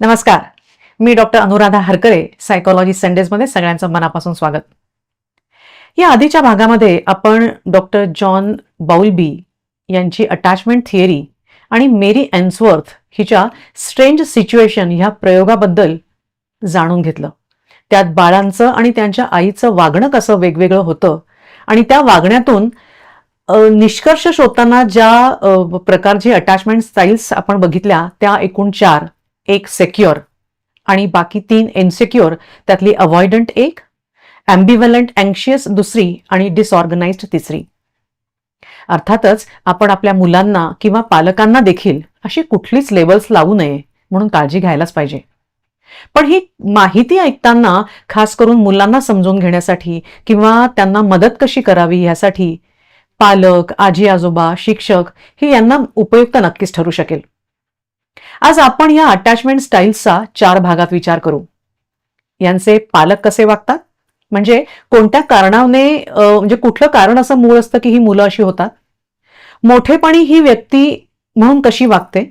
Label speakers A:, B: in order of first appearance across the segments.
A: नमस्कार. मी doctor Anuradha Harkare, psychology संडेजमध्ये सगळ्यांचं मनापासून स्वागत. या आधीच्या भागामध्ये आपण डॉक्टर जॉन बाउल्बी यांची अटॅचमेंट थिअरी आणि मेरी एन्सवर्थ हिच्या स्ट्रेंज सिच्युएशन ह्या प्रयोगाबद्दल जाणून घेतलं. त्यात बाळांचं आणि त्यांच्या आईचं वागणं कसं वेगवेगळं होतं आणि त्या वागण्यातून निष्कर्ष शोधताना ज्या प्रकारची अटॅचमेंट स्टाईल्स आपण बघितल्या त्या एकूण 4, एक सेक्युअर आणि बाकी 3 इनसिक्युअर, त्यातली अवॉइडंट एक, ॲम्बिव्हलंट अँक्शियस दुसरी आणि डिसऑर्गनाइज्ड तिसरी. अर्थातच आपण आपल्या मुलांना किंवा पालकांना देखील अशी कुठलीच लेबल्स लावू नये म्हणून काळजी घ्यायलाच पाहिजे. पण ही माहिती ऐकताना खास करून मुलांना समजून घेण्यासाठी किंवा त्यांना मदत कशी करावी यासाठी पालक, आजी आजोबा, शिक्षक ही यांना उपयुक्त नक्कीच ठरू शकेल. आज आपण या अटॅचमेंट स्टाईल्सचा 4 भागात विचार करू. यांचे पालक कसे वागतात, म्हणजे कोणत्या कारणाने, म्हणजे कुठलं कारण असं मूळ असतं की ही मुलं अशी होतात. मोठेपणी ही व्यक्ती म्हणून कशी वागते,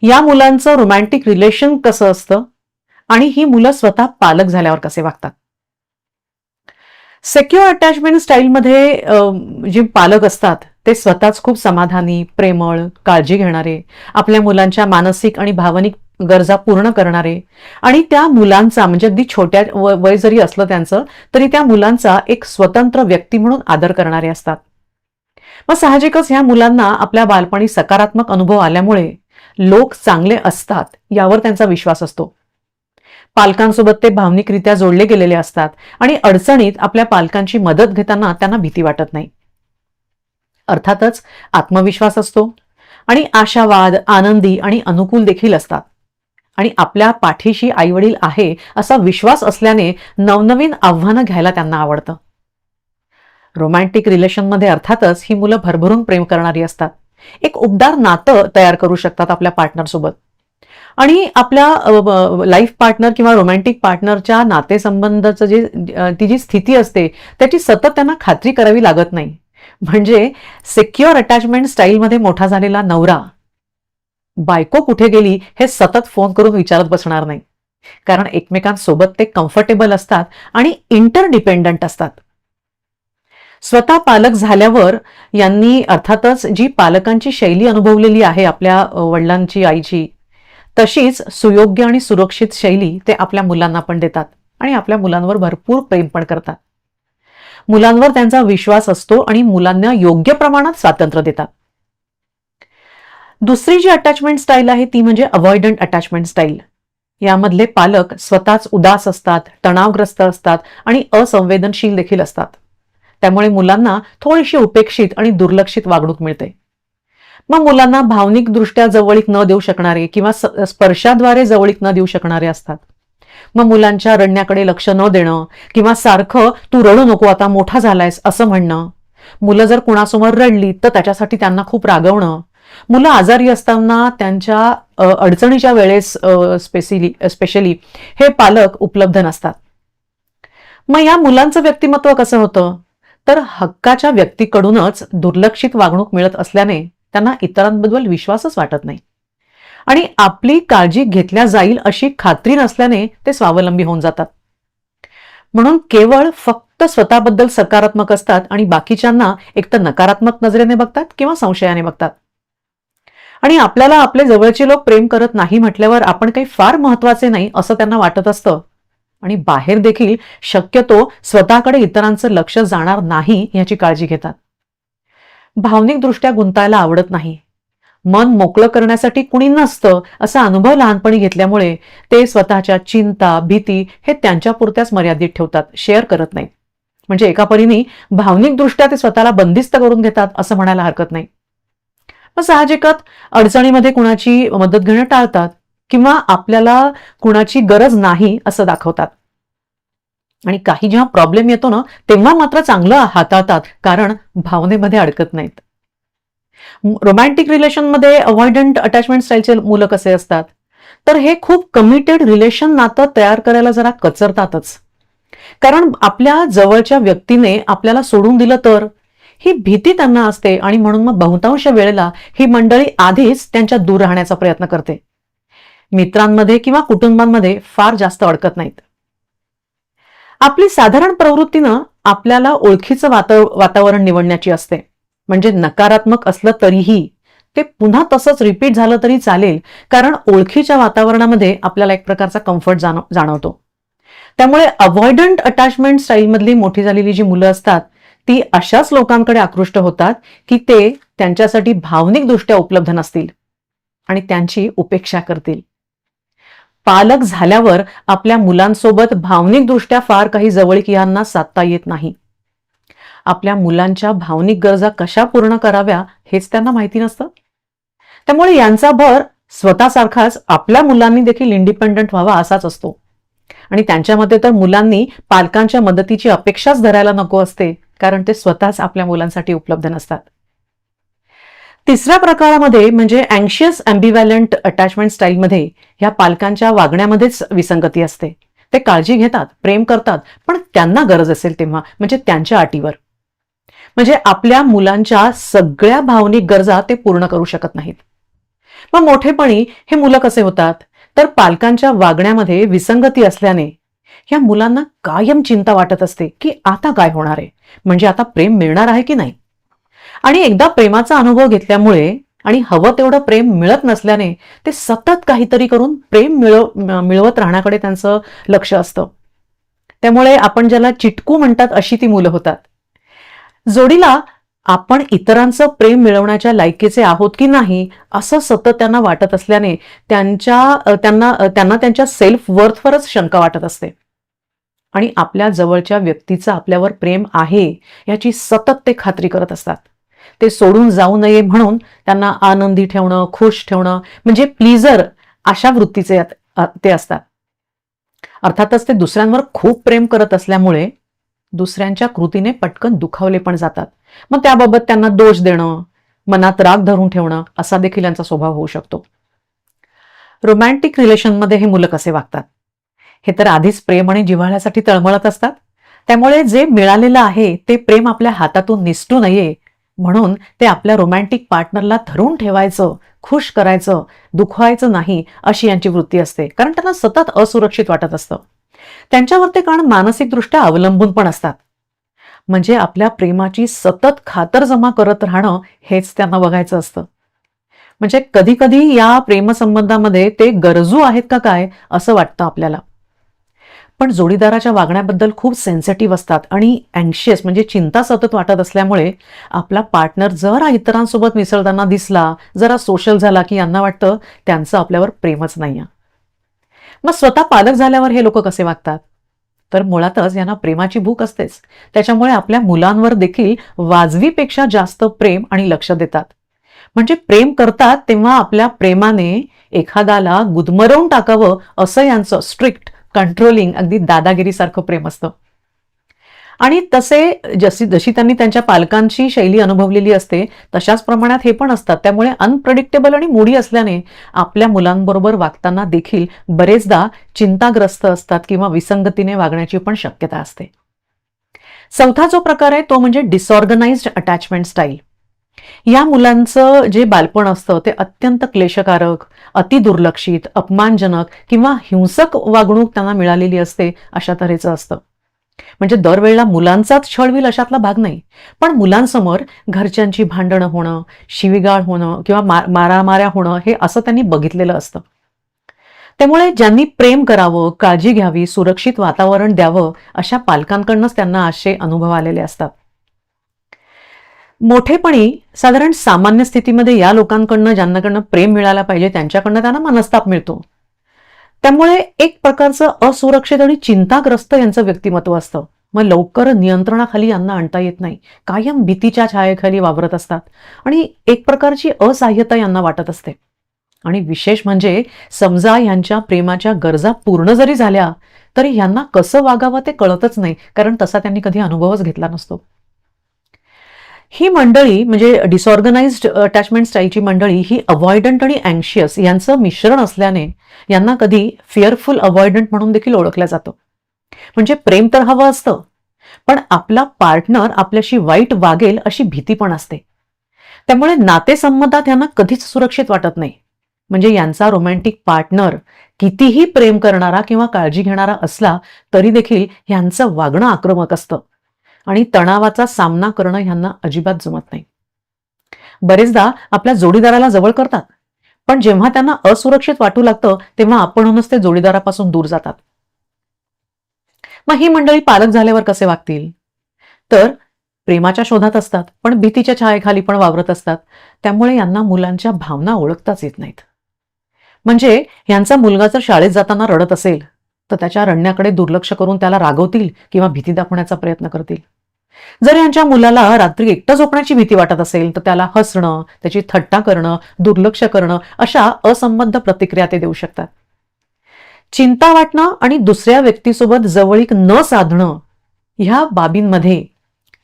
A: या मुलांचं रोमॅन्टिक रिलेशन कसं असतं आणि ही मुलं स्वतः पालक झाल्यावर कसे वागतात. सेक्युअर अटॅचमेंट स्टाईलमध्ये जे पालक असतात ते स्वतःच खूप समाधानी, प्रेमळ, काळजी घेणारे, आपल्या मुलांच्या मानसिक आणि भावनिक गरजा पूर्ण करणारे आणि त्या मुलांचा, म्हणजे अगदी छोट्या वय जरी असलं त्यांचं तरी त्या मुलांचा एक स्वतंत्र व्यक्ती म्हणून आदर करणारे असतात. मग साहजिकच ह्या मुलांना आपल्या बालपणी सकारात्मक अनुभव आल्यामुळे लोक चांगले असतात यावर त्यांचा विश्वास असतो. पालकांसोबत ते भावनिकरित्या जोडले गेलेले असतात आणि अडचणीत आपल्या पालकांची मदत घेताना त्यांना भीती वाटत नाही. अर्थातच आत्मविश्वास असतो आणि आशावाद, आनंदी आणि अनुकूल देखील असतात आणि आपल्या पाठीशी आईवडील आहे असा विश्वास असल्याने नवनवीन आव्हानं घ्यायला त्यांना आवडतं. रोमॅन्टिक रिलेशनमध्ये अर्थातच ही मुलं भरभरून प्रेम करणारी असतात. एक उबदार नातं तयार करू शकतात आपल्या पार्टनरसोबत आणि आपल्या लाईफ पार्टनर किंवा रोमॅन्टिक पार्टनरच्या नातेसंबंधाचं ती जी स्थिती असते त्याची सतत त्यांना खात्री करावी लागत नाही. म्हणजे सिक्युअर अटॅचमेंट स्टाईलमध्ये मोठा झालेला नवरा बायको कुठे गेली हे सतत फोन करून विचारत बसणार नाही, कारण एकमेकांसोबत ते कम्फर्टेबल असतात आणि इंटरडिपेंडंट असतात. स्वतः पालक झाल्यावर यांनी अर्थातच जी पालकांची शैली अनुभवलेली आहे आपल्या वडिलांची, आईची, तशीच सुयोग्य आणि सुरक्षित शैली ते आपल्या मुलांना पण देतात आणि आपल्या मुलांवर भरपूर प्रेम पण करतात. मुलांवर त्यांचा विश्वास असतो आणि मुलांना योग्य प्रमाणात स्वातंत्र्य देतात. दुसरी जी अटॅचमेंट स्टाईल आहे ती म्हणजे अवॉइडंट अटॅचमेंट स्टाईल. यामधले पालक स्वतःच उदास असतात, तणावग्रस्त असतात आणि असंवेदनशील देखील असतात. त्यामुळे मुलांना थोडीशी उपेक्षित आणि दुर्लक्षित वागणूक मिळते. मग मुलांना भावनिकदृष्ट्या जवळीक न देऊ शकणारे किंवा स्पर्शाद्वारे जवळीक न देऊ शकणारे असतात. मग मुलांच्या रडण्याकडे लक्ष न देणं किंवा सारखं तू रडू नको, आता मोठा झालायस असं म्हणणं, मुलं जर कुणासमोर रडली तर त्याच्यासाठी त्यांना खूप रागवणं, मुलं आजारी असताना त्यांच्या अडचणीच्या वेळेस स्पेशली हे पालक उपलब्ध नसतात. मग या मुलांचं व्यक्तिमत्व कसं होतं, तर हक्काच्या व्यक्तीकडूनच दुर्लक्षित वागणूक मिळत असल्याने त्यांना इतरांबद्दल विश्वासच वाटत नाही आणि आपली काळजी घेतल्या जाईल अशी खात्री नसल्याने ते स्वावलंबी होऊन जातात. म्हणून केवळ फक्त स्वतःबद्दल सकारात्मक असतात आणि बाकीच्यांना एकतर नकारात्मक नजरेने बघतात किंवा संशयाने बघतात. आणि आपल्याला आपले जवळचे लोक प्रेम करत नाही म्हटल्यावर आपण काही फार महत्वाचे नाही असं त्यांना वाटत असतं आणि बाहेर देखील शक्यतो स्वतःकडे इतरांचं लक्ष जाणार नाही याची काळजी घेतात. भावनिकदृष्ट्या गुंतायला आवडत नाही, मन मोकळं करण्यासाठी कुणी नसतं असा अनुभव लहानपणी घेतल्यामुळे ते स्वतःच्या चिंता, भीती हे त्यांच्यापुरत्याच मर्यादित ठेवतात, शेअर करत नाहीत. म्हणजे एका परीने भावनिकदृष्ट्या ते स्वतःला बंदिस्त करून घेतात असं म्हणायला हरकत नाही. मग साहजिकच अडचणीमध्ये कुणाची मदत घेणं टाळतात किंवा आपल्याला कुणाची गरज नाही असं दाखवतात आणि काही जेव्हा प्रॉब्लेम येतो ना तेव्हा मात्र चांगलं हाताळतात, कारण भावनेमध्ये अडकत नाहीत. रोमॅन्टिक रिलेशनमध्ये अवॉइडंट अटॅचमेंट स्टाईलचे मुलं कसे असतात, तर हे खूप कमिटेड रिलेशन नातं तयार करायला जरा कचरतातच, कारण आपल्या जवळच्या व्यक्तीने आपल्याला सोडून दिलं तर ही भीती त्यांना असते आणि म्हणून मग बहुतांश वेळेला ही मंडळी आधीच त्यांच्या दूर राहण्याचा प्रयत्न करते. मित्रांमध्ये किंवा कुटुंबांमध्ये फार जास्त अडकत नाहीत. आपली साधारण प्रवृत्तीनं आपल्याला ओळखीचं वातावरण निवडण्याची असते. म्हणजे नकारात्मक असलं तरीही ते पुन्हा तसंच रिपीट झालं तरी चालेल, कारण ओळखीच्या वातावरणामध्ये आपल्याला एक प्रकारचा कम्फर्ट जाणवतो. त्यामुळे अव्हॉइडंट अटॅचमेंट स्टाईलमधली मोठी झालेली जी मुलं असतात ती अशाच लोकांकडे आकृष्ट होतात की ते त्यांच्यासाठी भावनिकदृष्ट्या उपलब्ध नसतील आणि त्यांची उपेक्षा करतील. पालक झाल्यावर आपल्या मुलांसोबत भावनिकदृष्ट्या फार काही जवळीक यांना साधता येत नाही. आपल्या मुलांच्या भावनिक गरजा कशा पूर्ण कराव्या हेच त्यांना माहिती नसतं. त्यामुळे यांचा भर स्वतःसारखाच आपल्या मुलांनी देखील इंडिपेंडंट व्हावा असाच असतो. आणि त्यांच्या मते तर मुलांनी पालकांच्या मदतीची अपेक्षाच धरायला नको असते, कारण ते स्वतःच आपल्या मुलांसाठी उपलब्ध नसतात. तिसऱ्या प्रकारामध्ये म्हणजे अँक्शियस ॲम्बिव्हॅलंट अटॅचमेंट स्टाईलमध्ये ह्या पालकांच्या वागण्यामध्येच विसंगती असते. ते काळजी घेतात, प्रेम करतात, पण त्यांना गरज असेल तेव्हा, म्हणजे त्यांच्या अटीवर. म्हणजे आपल्या मुलांच्या सगळ्या भावनिक गरजा ते पूर्ण करू शकत नाहीत. मग मोठेपणी हे मुलं कसे होतात, तर पालकांच्या वागण्यामध्ये विसंगती असल्याने ह्या मुलांना कायम चिंता वाटत असते की आता काय होणार आहे, म्हणजे आता प्रेम मिळणार आहे की नाही. आणि एकदा प्रेमाचा अनुभव घेतल्यामुळे आणि हवं तेवढं प्रेम मिळत नसल्याने ते सतत काहीतरी करून प्रेम मिळवत राहण्याकडे त्यांचं लक्ष असतं. त्यामुळे आपण ज्याला चिटकू म्हणतात अशी ती मुलं होतात. जोडीला आपण इतरांचं प्रेम मिळवण्याच्या लायकीचे आहोत की नाही असं सतत त्यांना वाटत असल्याने त्यांना त्यांच्या सेल्फ वर्थवरच शंका वाटत असते. आणि आपल्या जवळच्या व्यक्तीचं आपल्यावर प्रेम आहे याची सतत ते खात्री करत असतात. ते सोडून जाऊ नये म्हणून त्यांना आनंदी ठेवणं, खुश ठेवणं, म्हणजे प्लीजर अशा वृत्तीचे ते असतात. अर्थातच ते दुसऱ्यांवर खूप प्रेम करत असल्यामुळे दुसऱ्यांच्या कृतीने पटकन दुखावले पण जातात. मग त्याबाबत त्यांना दोष देणं, मनात राग धरून ठेवणं असा देखील यांचा स्वभाव होऊ शकतो. रोमॅन्टिक रिलेशनमध्ये हे मुलं कसे वागतात, हे तर आधीच प्रेम आणि जिव्हाळ्यासाठी तळमळत असतात. त्यामुळे जे मिळालेलं आहे ते प्रेम आपल्या हातातून निसटू नये म्हणून ते आपल्या रोमॅन्टिक पार्टनरला धरून ठेवायचं, खुश करायचं, दुखवायचं नाही अशी यांची वृत्ती असते. कारण त्यांना सतत असुरक्षित वाटत असतं. त्यांच्यावर ते कारण मानसिकदृष्ट्या अवलंबून पण असतात. म्हणजे आपल्या प्रेमाची सतत खातरजमा करत राहणं हेच त्यांना बघायचं असतं. म्हणजे कधी कधी या प्रेमसंबंधामध्ये ते गरजू आहेत का काय असं वाटतं आपल्याला. पण जोडीदाराच्या वागण्याबद्दल खूप सेन्सिटिव्ह असतात आणि अँक्शियस म्हणजे चिंता सतत वाटत असल्यामुळे आपला पार्टनर जरा इतरांसोबत मिसळताना दिसला, जरा सोशल झाला की यांना वाटतं त्यांचं आपल्यावर प्रेमच नाहीये. मग स्वतः पालक झाल्यावर हे लोक कसे वागतात, तर मुळातच यांना प्रेमाची भूक असतेच. त्याच्यामुळे आपल्या मुलांवर देखील वाजवीपेक्षा जास्त प्रेम आणि लक्ष देतात. म्हणजे प्रेम करतात तेव्हा आपल्या प्रेमाने एखाद्याला गुदमरवून टाकावं असं यांचं स्ट्रिक्ट, कंट्रोलिंग, अगदी दादागिरीसारखं प्रेम असतं. आणि तसे जशी त्यांनी त्यांच्या पालकांची शैली अनुभवलेली असते तशाच प्रमाणात हे पण असतात. त्यामुळे अनप्रेडिक्टेबल आणि मूडी असल्याने आपल्या मुलांबरोबर वागताना देखील बरेचदा चिंताग्रस्त असतात किंवा विसंगतीने वागण्याची पण शक्यता असते. चौथा जो प्रकार आहे तो म्हणजे डिसऑर्गनाइज्ड अटॅचमेंट स्टाईल. या मुलांचं जे बालपण असतं ते अत्यंत क्लेशकारक, अतिदुर्लक्षित, अपमानजनक किंवा हिंसक वागणूक त्यांना मिळालेली असते अशा तऱ्हेचं असतं. म्हणजे दरवेळेला मुलांचाच छळ होईल अशातला भाग नाही, पण मुलांसमोर घरच्यांची भांडणं होणं, शिवीगाळ होणं किंवा मारामाऱ्या होणं हे असं त्यांनी बघितलेलं असतं. त्यामुळे ज्यांनी प्रेम करावं, काळजी घ्यावी, सुरक्षित वातावरण द्यावं अशा पालकांकडूनच त्यांना असे अनुभव आलेले असतात. मोठेपणी साधारण सामान्य स्थितीमध्ये या लोकांकडनं ज्यांच्याकडनं प्रेम मिळायला पाहिजे त्यांच्याकडनं त्यांना मनस्ताप मिळतो. त्यामुळे एक प्रकारचं असुरक्षित आणि चिंताग्रस्त यांचं व्यक्तिमत्व असतं. मग लवकर नियंत्रणाखाली यांना आणता येत नाही, कायम भीतीच्या छायेखाली वावरत असतात आणि एक प्रकारची असहाय्यता यांना वाटत असते. आणि विशेष म्हणजे समजा यांच्या प्रेमाच्या गरजा पूर्ण जरी झाल्या तरी यांना कसं वागावं ते कळतच नाही, कारण तसा त्यांनी कधी अनुभवच घेतला नसतो. ही मंडळी म्हणजे डिसऑर्गनाइज्ड अटॅचमेंट स्टाईलची मंडळी ही अवॉइडंट आणि अँक्शियस यांचं मिश्रण असल्याने यांना कधी फिअरफुल अवॉइडंट म्हणून देखील ओळखलं जातं. म्हणजे प्रेम तर हवं असतं, पण आपला पार्टनर आपल्याशी वाईट वागेल अशी भीती पण असते. त्यामुळे नातेसंबंधात यांना कधीच सुरक्षित वाटत नाही. म्हणजे यांचा रोमॅन्टिक पार्टनर कितीही प्रेम करणारा किंवा काळजी घेणारा असला तरी देखील यांचं वागणं आक्रमक असतं आणि तणावाचा सामना करणं यांना अजिबात जमत नाही. बरेचदा आपल्या जोडीदाराला जवळ करतात, पण जेव्हा त्यांना असुरक्षित वाटू लागतं तेव्हा आपणच ते जोडीदारापासून दूर जातात. मग ही मंडळी पालक झाल्यावर कसे वागतील? तर प्रेमाच्या शोधात असतात, पण भीतीच्या छायेखाली पण वावरत असतात. त्यामुळे यांना मुलांच्या भावना ओळखताच येत नाहीत. म्हणजे यांचा मुलगा जर शाळेत जाताना रडत असेल तर त्याच्या रडण्याकडे दुर्लक्ष करून त्याला रागवतील किंवा भीती दाखवण्याचा प्रयत्न करतील. जर यांच्या मुलाला रात्री एकटं झोपण्याची भीती वाटत असेल तर त्याला हसणं, त्याची थट्टा करणं, दुर्लक्ष करणं अशा असंबद्ध प्रतिक्रिया ते देऊ शकतात. चिंता वाटणं आणि दुसऱ्या व्यक्तीसोबत जवळीक न साधणं ह्या बाबींमध्ये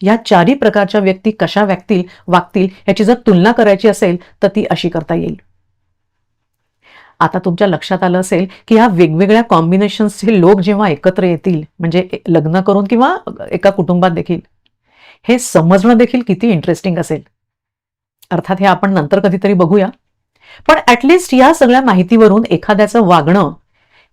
A: या चारही प्रकारच्या व्यक्ती कशा वागतील याची जर तुलना करायची असेल तर ती अशी करता येईल. आता तुमच्या लक्षात आलं असेल की ह्या वेगवेगळ्या कॉम्बिनेशन्सचे लोक जेव्हा एकत्र येतील, म्हणजे लग्न करून किंवा एका कुटुंबात देखील, हे समजणं देखील किती इंटरेस्टिंग असेल. अर्थात हे आपण नंतर कधीतरी बघूया. पण ऍटलिस्ट या सगळ्या माहितीवरून एखाद्याचं वागणं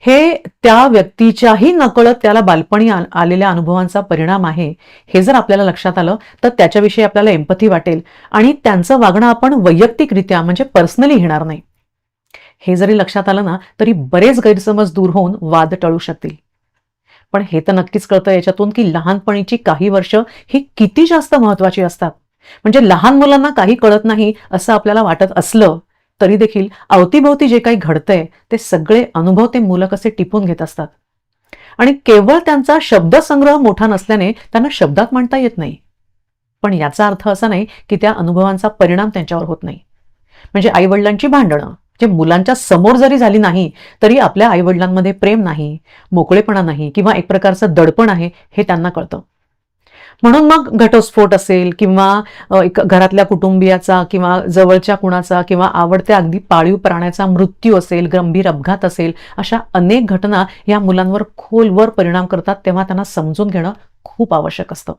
A: हे त्या व्यक्तीच्याही नकळत त्याला बालपणी आलेल्या अनुभवांचा परिणाम आहे, हे जर आपल्याला लक्षात आलं तर त्याच्याविषयी आपल्याला एम्पथी वाटेल आणि त्यांचं वागणं आपण वैयक्तिकरित्या म्हणजे पर्सनली घेणार नाही. हे जरी लक्षात आलं ना तरी बरेच गैरसमज दूर होऊन वाद टळू शकतील. पण हे तर नक्कीच कळतं याच्यातून की लहानपणीची काही वर्ष ही किती जास्त महत्वाची असतात. म्हणजे लहान मुलांना काही कळत नाही असं आपल्याला वाटत असलं तरी देखील अवतीभोवती जे काही घडतंय ते सगळे अनुभव ते मुलं कसे टिपून घेत असतात आणि केवळ त्यांचा शब्दसंग्रह मोठा नसल्याने त्यांना शब्दात मांडता येत नाही. पण याचा अर्थ असा नाही की त्या अनुभवांचा परिणाम त्यांच्यावर होत नाही. म्हणजे आईवडिलांची भांडणं जे मुलांच्या समोर जरी झाली नाही तरी आपल्या आईवडिलांमध्ये प्रेम नाही, मोकळेपणा नाही किंवा एक प्रकारचं दडपण आहे हे त्यांना कळतं. म्हणून मग घटस्फोट असेल किंवा घरातल्या कुटुंबियाचा किंवा जवळच्या कुणाचा किंवा आवडत्या अगदी पाळीव प्राण्याचा मृत्यू असेल, गंभीर अपघात असेल, अशा अनेक घटना या मुलांवर खोलवर परिणाम करतात. तेव्हा त्यांना समजून घेणं खूप आवश्यक असतं.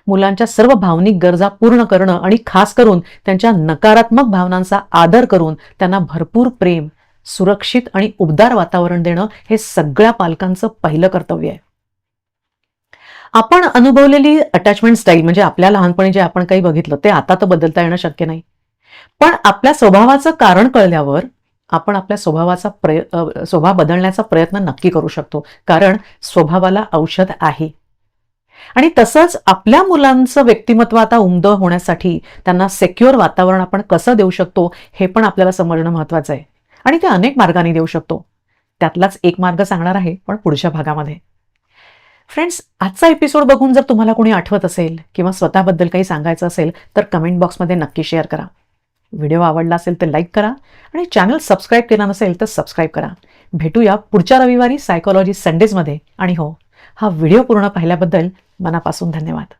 A: मुलांच्या सर्व भावनिक गरजा पूर्ण करणं आणि खास करून त्यांच्या नकारात्मक भावनांचा आदर करून त्यांना भरपूर प्रेम, सुरक्षित आणि उबदार वातावरण देणं हे सगळ्या पालकांचं पहिलं कर्तव्य आहे. आपण अनुभवलेली अटॅचमेंट स्टाईल म्हणजे आपल्या लहानपणी जे आपण काही बघितलं ते आता तर बदलता येणं शक्य नाही. पण आपल्या स्वभावाचं कारण कळल्यावर आपण आपल्या स्वभाव बदलण्याचा प्रयत्न नक्की करू शकतो, कारण स्वभावाला औषध आहे. आणि तसंच आपल्या मुलांचं व्यक्तिमत्व आता उमदं होण्यासाठी त्यांना सेक्युअर वातावरण आपण कसं देऊ शकतो हे पण आपल्याला समजणं महत्वाचं आहे आणि ते अनेक मार्गाने देऊ शकतो. त्यातलाच एक मार्ग सांगणार आहे पण पुढच्या भागामध्ये. फ्रेंड्स, आजचा एपिसोड बघून जर तुम्हाला कोणी आठवत असेल किंवा स्वतःबद्दल काही सांगायचं असेल तर कमेंट बॉक्समध्ये नक्की शेअर करा. व्हिडिओ आवडला असेल तर लाईक करा आणि चॅनल सबस्क्राईब केला नसेल तर सबस्क्राईब करा. भेटूया पुढच्या रविवारी सायकोलॉजी संडेजमध्ये. आणि हो, हा व्हिडिओ पूर्ण पाहिल्याबद्दल मनापासून धन्यवाद.